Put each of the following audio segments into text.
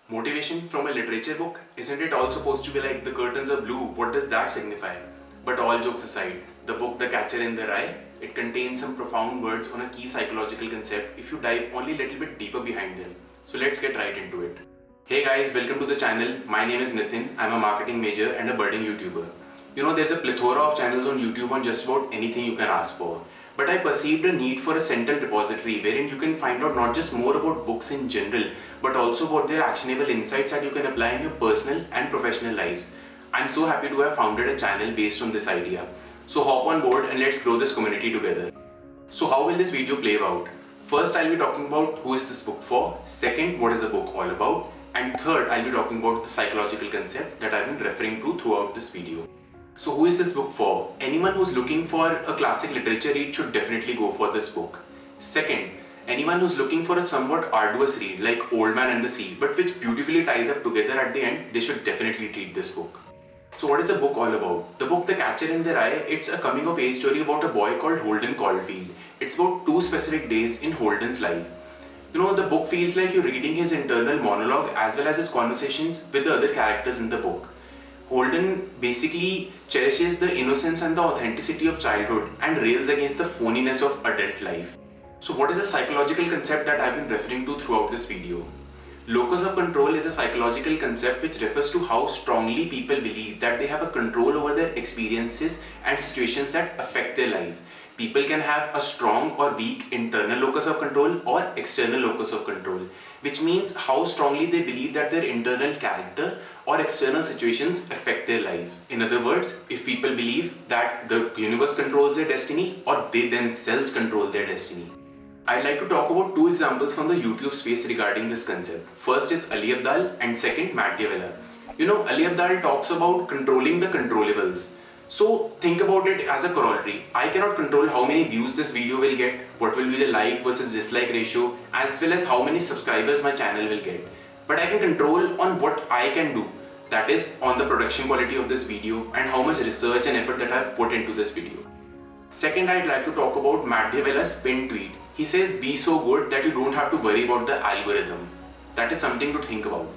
Motivation from a literature book? Isn't it all supposed to be like the curtains are blue? What does that signify? But all jokes aside, the book The Catcher in the Rye, it contains some profound words on a key psychological concept if you dive only a little bit deeper behind them. So let's get right into it. Hey guys, welcome to the channel. My name is Nitin. I'm a marketing major and a budding YouTuber. There's a plethora of channels on YouTube on just about anything you can ask for. But I perceived a need for a central repository wherein you can find out not just more about books in general, but also about their actionable insights that you can apply in your personal and professional lives. I'm so happy to have founded a channel based on this idea. So hop on board and let's grow this community together. So how will this video play out? First, I'll be talking about who is this book for. Second, what is the book all about? And third, I'll be talking about the psychological concept that I've been referring to throughout this video. So who is this book for? Anyone who's looking for a classic literature read should definitely go for this book. Second, anyone who's looking for a somewhat arduous read like Old Man and the Sea, but which beautifully ties up together at the end, they should definitely read this book. So what is the book all about? The book The Catcher in the Rye, it's a coming of age story about a boy called Holden Caulfield. It's about 2 specific days in Holden's life. The book feels like you're reading his internal monologue as well as his conversations with the other characters in the book. Holden basically cherishes the innocence and the authenticity of childhood and rails against the phoniness of adult life. So what is the psychological concept that I've been referring to throughout this video? Locus of control is a psychological concept which refers to how strongly people believe that they have a control over their experiences and situations that affect their life. People can have a strong or weak internal locus of control or external locus of control, which means how strongly they believe that their internal character or external situations affect their life. In other words, if people believe that the universe controls their destiny or they themselves control their destiny. I'd like to talk about 2 examples from the YouTube space regarding this concept. First is Ali Abdaal and second Matt D'Avella. Ali Abdaal talks about controlling the controllables. So think about it as a corollary. I cannot control how many views this video will get, what will be the like versus dislike ratio, as well as how many subscribers my channel will get. But I can control on what I can do. That is on the production quality of this video and how much research and effort that I've put into this video. Second, I'd like to talk about Matt D'Avella's pinned tweet. He says, be so good that you don't have to worry about the algorithm. That is something to think about.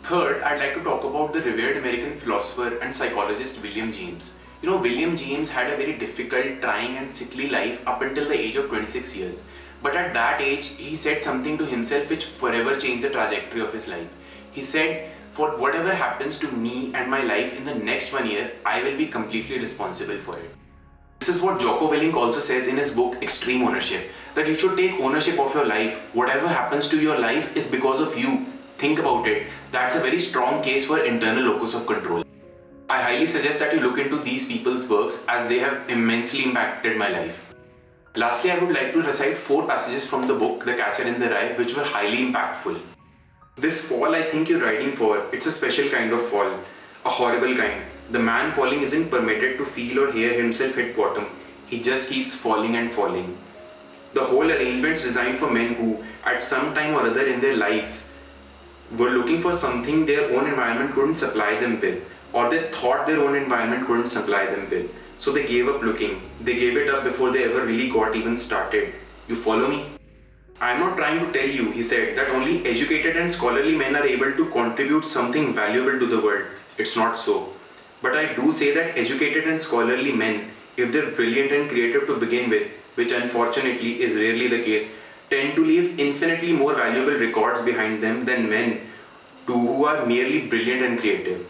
Third, I'd like to talk about the revered American philosopher and psychologist William James. William James had a very difficult, trying and sickly life up until the age of 26 years. But at that age, he said something to himself which forever changed the trajectory of his life. He said, for whatever happens to me and my life in the next 1 year, I will be completely responsible for it. This is what Jocko Willink also says in his book Extreme Ownership, that you should take ownership of your life. Whatever happens to your life is because of you. Think about it. That's a very strong case for internal locus of control. I highly suggest that you look into these people's works as they have immensely impacted my life. Lastly, I would like to recite 4 passages from the book The Catcher in the Rye which were highly impactful. This fall I think you're riding for, it's a special kind of fall. A horrible kind. The man falling isn't permitted to feel or hear himself hit bottom. He just keeps falling and falling. The whole arrangement's designed for men who, at some time or other in their lives, were looking for something their own environment couldn't supply them with, or they thought their own environment couldn't supply them with. So they gave up looking. They gave it up before they ever really got even started. You follow me? I'm not trying to tell you, he said, that only educated and scholarly men are able to contribute something valuable to the world. It's not so. But I do say that educated and scholarly men, if they're brilliant and creative to begin with, which unfortunately is rarely the case, tend to leave infinitely more valuable records behind them than men who are merely brilliant and creative.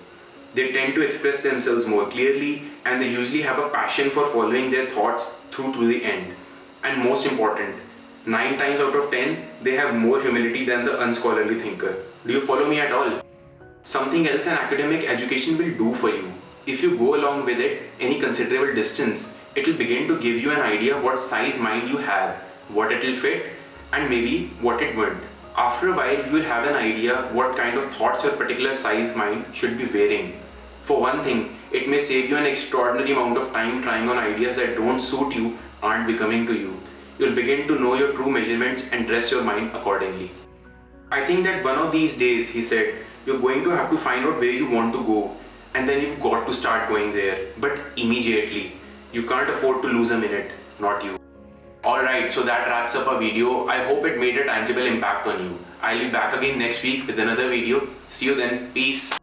They tend to express themselves more clearly and they usually have a passion for following their thoughts through to the end. And most important, 9 times out of 10, they have more humility than the unscholarly thinker. Do you follow me at all? Something else an academic education will do for you. If you go along with it any considerable distance, it will begin to give you an idea what size mind you have, what it will fit, and maybe what it won't. After a while, you will have an idea what kind of thoughts your particular size mind should be wearing. For one thing, it may save you an extraordinary amount of time trying on ideas that don't suit you, aren't becoming to you. You'll begin to know your true measurements and dress your mind accordingly. I think that one of these days, he said, you're going to have to find out where you want to go, and then you've got to start going there, but immediately. You can't afford to lose a minute, not you. Alright, so that wraps up our video. I hope it made a tangible impact on you. I'll be back again next week with another video. See you then. Peace.